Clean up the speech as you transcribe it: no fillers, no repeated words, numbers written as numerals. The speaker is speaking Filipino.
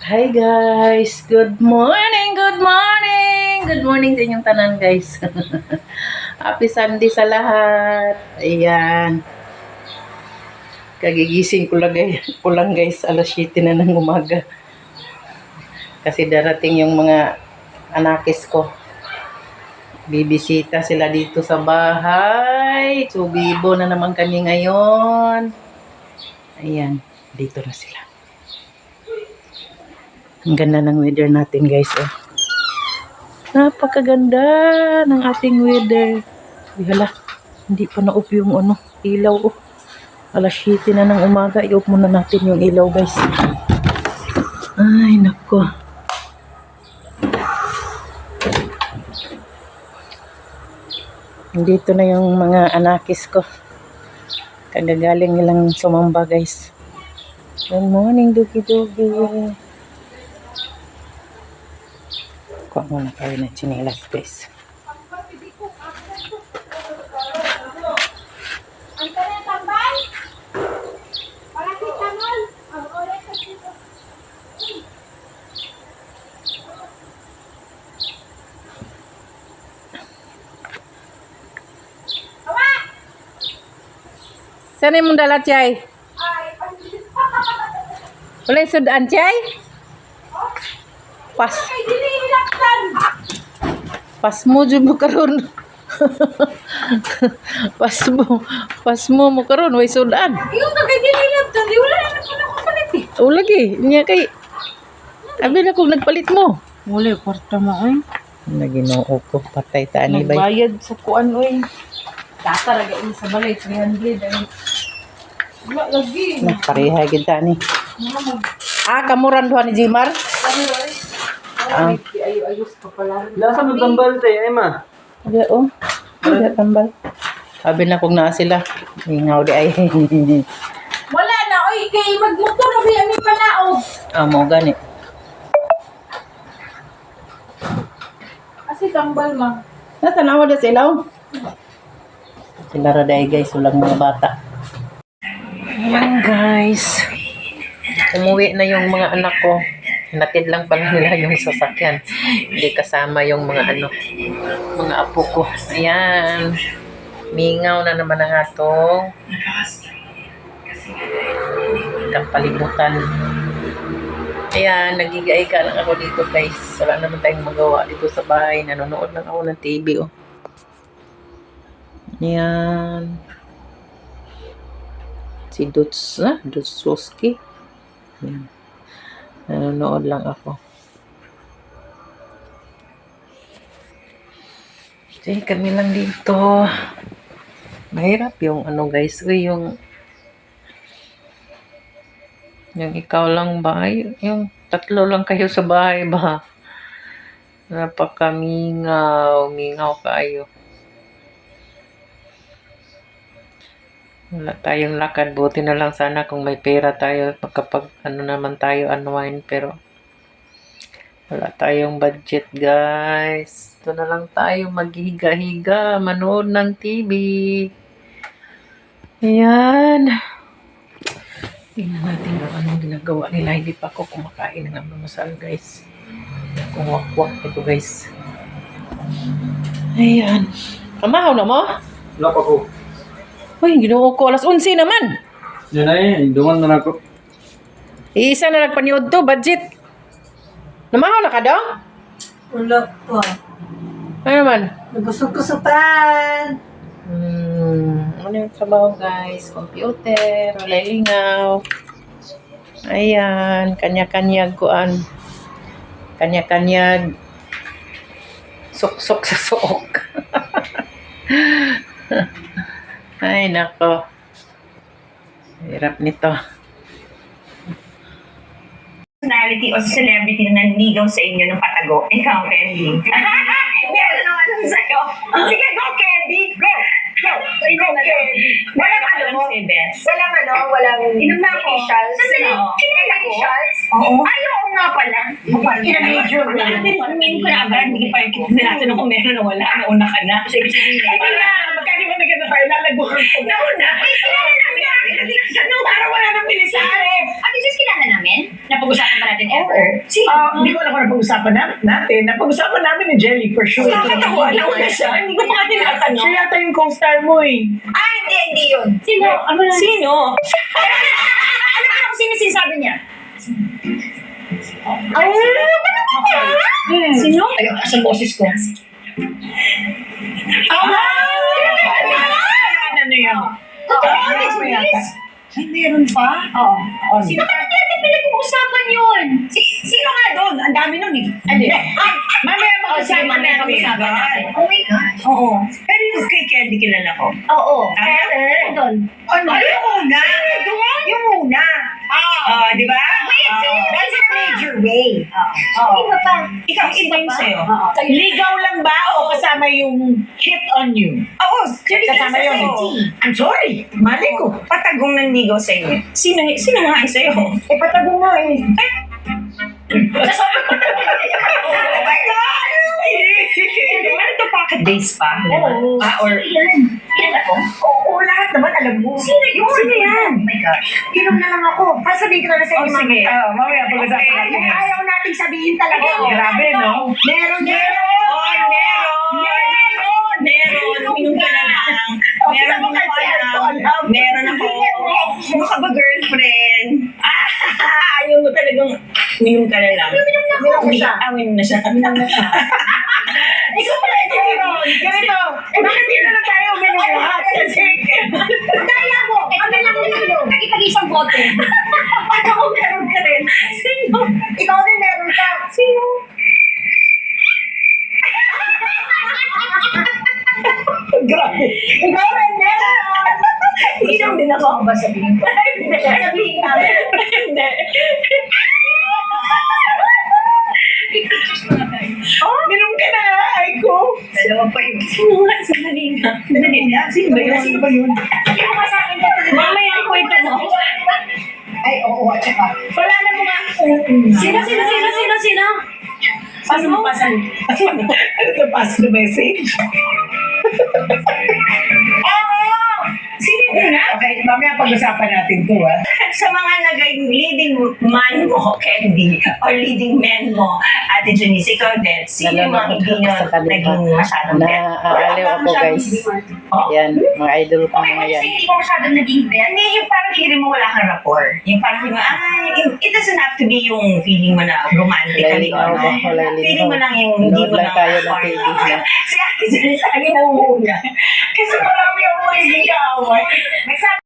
Hi guys! Good morning! Good morning! Good morning sa inyong tanan guys. Happy Sunday sa lahat. Ayan. Kagigising ko lang guys. Alas 7 na ng umaga. Kasi darating yung mga anakis ko. Bibisita sila dito sa bahay. So, bibo na naman kami ngayon. Ayan. Dito na sila. Ang ganda ng weather natin guys. Oh. Napakaganda ng ating weather. Hala, hindi pa na-off yung ilaw. Oh. Alas 7 na ng umaga. I-off muna natin yung ilaw guys. Ay, nako. Dito na yung mga anakis ko. Kagagaling nilang sumamba guys. Good morning, Dugi-Dugi. Kuha muna kayo ng chinelas guys. Saan yung dala, Chay? Wala yung sudan, Chay? Pas mo dyan mo karon. Pas mo karon, way sudan. Yung kagay-dililaptan, di wala naman ko nakapalit eh. O lagi, niya kay... Abi na kung nagpalit mo. Wala, kwarta mo eh. Naginoo ko, patay tani bay. Nagbayad sa kuan oy. Data raga ini sa balay 300 ay. Wala lagi. Pareha gid tani. Kamuran duha ni Jimar. Ayos pa pala. Lasa mo tambal tayo, Emma. Ada oh. Ada tambal. Sabi na kung naa sila. Ingaw di ay. Wala na oy kay magmotor abi ami palaog. Mo gani. Asi tambal ma. Natanawa na sila. Sila raday guys, walang mga bata. Ayan guys. Umuwi na yung mga anak ko. Natid lang pala nila yung sasakyan. Hindi kasama yung mga mga apo ko. Ayan. Mingaw na naman ang atong kapalibutan. Ayan, nagiga-iga lang ako dito guys. Wala naman tayong magawa dito sa bahay. Nanonood lang ako ng TV oh. Ayan. Si Dutsoski. Ayan. Nanonood lang ako. Okay, kami lang dito. Mahirap yung guys. Uy, yung ikaw lang ba? Yung tatlo lang kayo sa bahay ba? Napakamingaw. Mingaw kayo. Wala tayong lakad. Buti na lang sana kung may pera tayo. Kapag naman tayo unwind. Pero wala tayong budget guys. Ito na lang tayo maghiga-higa. Manood ng TV. Ayan. Tingnan natin kung anong ginagawa nila. Hindi pa ako kumakain ng almusal guys. Kung wakwak ito guys. Ayan. Kamahaw na mo? Wala pa ko. Uy, ginoo ko. Alas 11 naman. Yan ay, dungan na ako. Isa na nagpaniod to, budget. Namahaw na ka daw? Wala pa. Ano naman? Nagusog-kusutan. Ano yung trabaho guys? Computer, wala lingaw. Ayan, kanya-kanyag kuan. Kanya-kanyag sok-sok sa suok. Ay, nako. Hirap nito. Personality o celebrity na nanligaw sa inyo ng patago, ikaw, Candy. Meron naman ako sa'yo. Sige, go, Candy! Go! Go! Go, Candy! Walang walang initials. Sandali, kilala ko. Oo. Ay, oo nga pala. Kina-major ko. Amin ko na agad, hindi pa yung natin ako meron na wala. Nauna ka na. Sige, na, magkalimutan na tayo, lalaguhan ko. Nauna? Kilala namin. Ano, para wala nang bilisan. Ate, just kilala namin. namin? Napag-usapan ba natin ever? Hindi ko alam kung napag-usapan natin. Napag-usapan namin ni Jelly for sure. Nakakatawa, nauna siya. Hindi ko pa nga tinatanong. Siya yata yung co-star mo eh. Hindi yun. Sino? Ano na? Sino? Alam mo kung sino sinasabi niya? Ay, Sino? Ayaw, asa boses ko. Ano yun? Ay, meron pa? Oo. Sino ka natin pinag-uusapan yun? Sino nga doon? Ang dami nun eh. Mamaya Sige, mag-usapan mamaya natin. pag-usapan natin. Oh my gosh. Oo. Pero yung kay Candy kilala ko. Oo. Ano doon? Ano yung una? Yung una. Di ba? That's a major way. Iba pa. Ikaw, iba yung sa'yo. Ligaw lang ba o kasama yung hit on you? Oo, Kasama yun. I'm sorry. Mali ko. Patagong nanligaw sa inyo. Sino nga ang sa'yo? Patagong mo eh. Oh my God! Ano to, pocket days pa? Oo. Or... Yan. Yan ako? Oo, lahat naman alam mo. Sino yun? Sino yan? Oh my gosh. Inom na lang ako. Sasabihin ko na sa Oh, inyo. sige. Mamaya pag-usapan Okay. natin. Ayaw nating sabihin talaga. Grabe, no? Meron. Oy, meron! Minum ka na lang. Meron mo din kahit ako saan ko alam. alam. Meron ako. Ano ka ba, girlfriend? Ayaw mo talagang minum ka na lang. Minum na siya. Minum na siya. Ikaw pala ito, Aaron. Ganito. Bakit hindi na tayo uminom lahat? Kasi Daya mo. Kami lang nilo. Nagipag-isang bote. ako meron ka rin. Sino? Ikaw din meron ka. Sino? Grabe. Ikaw rin meron. Inom din ako. Ba sabihin ko? Hindi. Sabihin namin. Hindi. Minum ka na, Aiko. Dalawa pa yun. Sino nga? Sandali na. Sandali na. Sino ba yun? Sino ba yun? Hindi ko sa akin. Mamaya ang kwento mo. Ay, oo, at saka. Wala na mo nga. Sino? Paano mo pasan? Ano to, pass the message? Sino yun nga? Okay, mamaya pag-usapan natin to, ha? Sa mga naging leading man mo, Candy, or leading men mo, Ate Janice, ikaw din, sino yung mga hindi nyo Sa kanila. naging masyadong bet? Naaaliw ako, guys. Yan, mga idol ko Okay, mga kasi yan. hindi mo masyadong naging bet. Hindi, yung parang feeling mo wala kang rapport. Yung parang feeling mo, it doesn't have to be yung feeling mo na romantically Walay or linaw ba? Walay linaw. feeling mo lang yung hindi Nood mo lang tayo ng rapport. TV na. Si Ate Janice, lagi na umuuna. Kasi marami ako magiging kaaway. Nagsabi